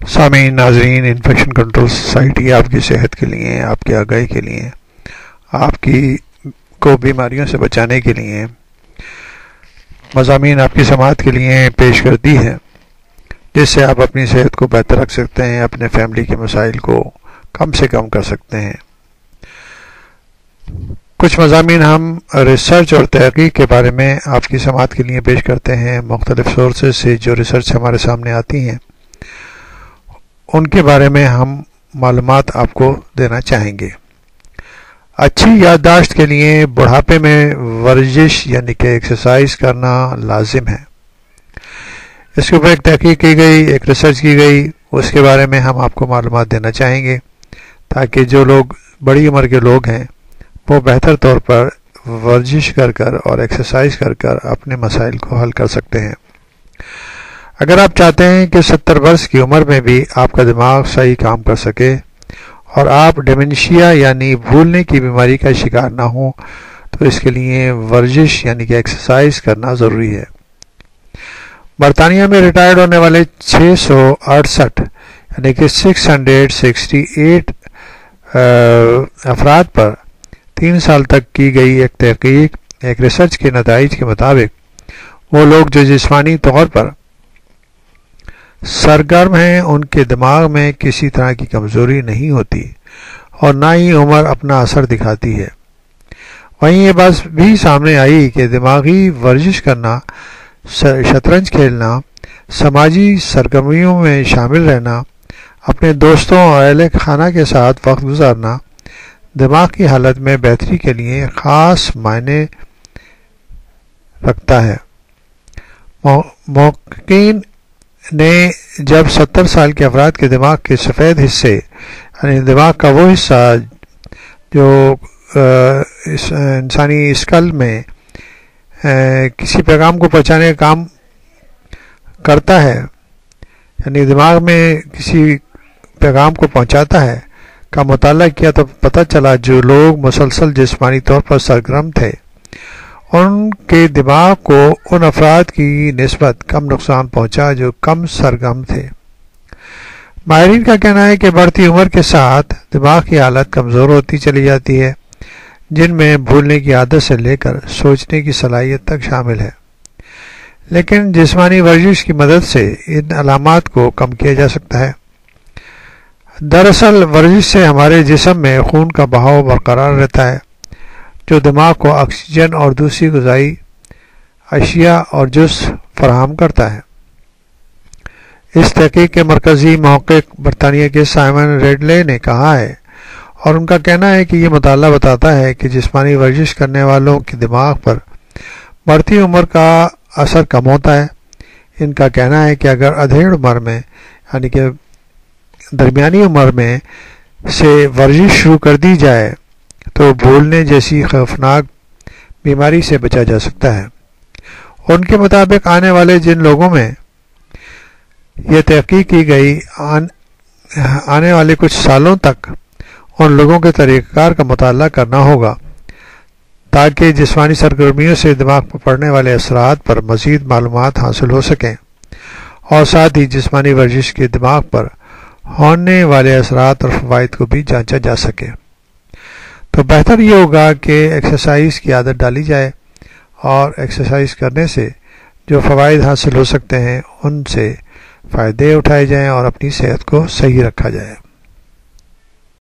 سامعین ناظرین، infection control society آپ کی صحت کے لیے، آپ کی آگاہی کے لیے، آپ کو بیماریوں سے بچانے کے لیے مضامین آپ کی سماعت کے لیے پیش کرتی ہے، جس سے آپ اپنی صحت کو بہتر رکھ سکتے ہیں، اپنے فیملی کے مسائل کو کم سے کم کر سکتے ہیں۔ کچھ مضامین ہم ریسرچ اور تحقیق کے بارے میں آپ کی سماعت کے لیے پیش کرتے ہیں۔ مختلف سورسز سے جو ریسرچ ہمارے سامنے آتی ہیں ان کے بارے میں ہم معلومات آپ کو دینا چاہیں گے۔ اچھی یادداشت کے لیے بڑھاپے میں ورزش یعنی کہ ایکسرسائز کرنا لازم ہے۔ اس کے اوپر ایک تحقیق کی گئی، ایک ریسرچ کی گئی، اس کے بارے میں ہم آپ کو معلومات دینا چاہیں گے تاکہ جو لوگ بڑی عمر کے لوگ ہیں وہ بہتر طور پر ورزش کر اور ایکسرسائز کر اپنے مسائل کو حل کر سکتے ہیں۔ اگر آپ چاہتے ہیں کہ 70 برس کی عمر میں بھی آپ کا دماغ صحیح کام کر سکے اور آپ ڈیمنشیا یعنی بھولنے کی بیماری کا شکار نہ ہوں، تو اس کے لیے ورزش یعنی کہ ایکسرسائز کرنا ضروری ہے۔ برطانیہ میں ریٹائرڈ ہونے والے 668 یعنی کہ 668 افراد پر 3 سال تک کی گئی ایک تحقیق، ایک ریسرچ کے نتائج کے مطابق وہ لوگ جو جسمانی طور پر سرگرم ہیں ان کے دماغ میں کسی طرح کی کمزوری نہیں ہوتی اور نہ ہی عمر اپنا اثر دکھاتی ہے۔ وہیں یہ بات بھی سامنے آئی کہ دماغی ورزش کرنا، شطرنج کھیلنا، سماجی سرگرمیوں میں شامل رہنا، اپنے دوستوں اور اہل خانہ کے ساتھ وقت گزارنا دماغ کی حالت میں بہتری کے لیے خاص معنی رکھتا ہے۔ محققین نے جب 70 سال کے افراد کے دماغ کے سفید حصے یعنی دماغ کا وہ حصہ جو انسانی اسکل میں کسی پیغام کو پہنچانے کا کام کرتا ہے، یعنی دماغ میں کسی پیغام کو پہنچاتا ہے، کا مطالعہ کیا تو پتہ چلا جو لوگ مسلسل جسمانی طور پر سرگرم تھے ان کے دماغ کو ان افراد کی نسبت کم نقصان پہنچا جو کم سرگرم تھے۔ ماہرین کا کہنا ہے کہ بڑھتی عمر کے ساتھ دماغ کی حالت کمزور ہوتی چلی جاتی ہے، جن میں بھولنے کی عادت سے لے کر سوچنے کی صلاحیت تک شامل ہے، لیکن جسمانی ورزش کی مدد سے ان علامات کو کم کیا جا سکتا ہے۔ دراصل ورزش سے ہمارے جسم میں خون کا بہاؤ برقرار رہتا ہے جو دماغ کو آکسیجن اور دوسری غذائی اشیاء اور جز فراہم کرتا ہے۔ اس تحقیق کے مرکزی محقق برطانیہ کے سائمن ریڈلے نے کہا ہے اور ان کا کہنا ہے کہ یہ مطالعہ بتاتا ہے کہ جسمانی ورزش کرنے والوں کے دماغ پر بڑھتی عمر کا اثر کم ہوتا ہے۔ ان کا کہنا ہے کہ اگر ادھیڑ عمر میں یعنی کہ درمیانی عمر میں سے ورزش شروع کر دی جائے تو بھولنے جیسی خوفناک بیماری سے بچا جا سکتا ہے۔ ان کے مطابق آنے والے جن لوگوں میں یہ تحقیق کی گئی آنے والے کچھ سالوں تک ان لوگوں کے طریقہ کار کا مطالعہ کرنا ہوگا تاکہ جسمانی سرگرمیوں سے دماغ پر پڑنے والے اثرات پر مزید معلومات حاصل ہو سکیں اور ساتھ ہی جسمانی ورزش کے دماغ پر ہونے والے اثرات اور فوائد کو بھی جانچا جا سکے۔ تو بہتر یہ ہوگا کہ ایکسرسائز کی عادت ڈالی جائے اور ایکسرسائز کرنے سے جو فوائد حاصل ہو سکتے ہیں ان سے فائدے اٹھائے جائیں اور اپنی صحت کو صحیح رکھا جائے۔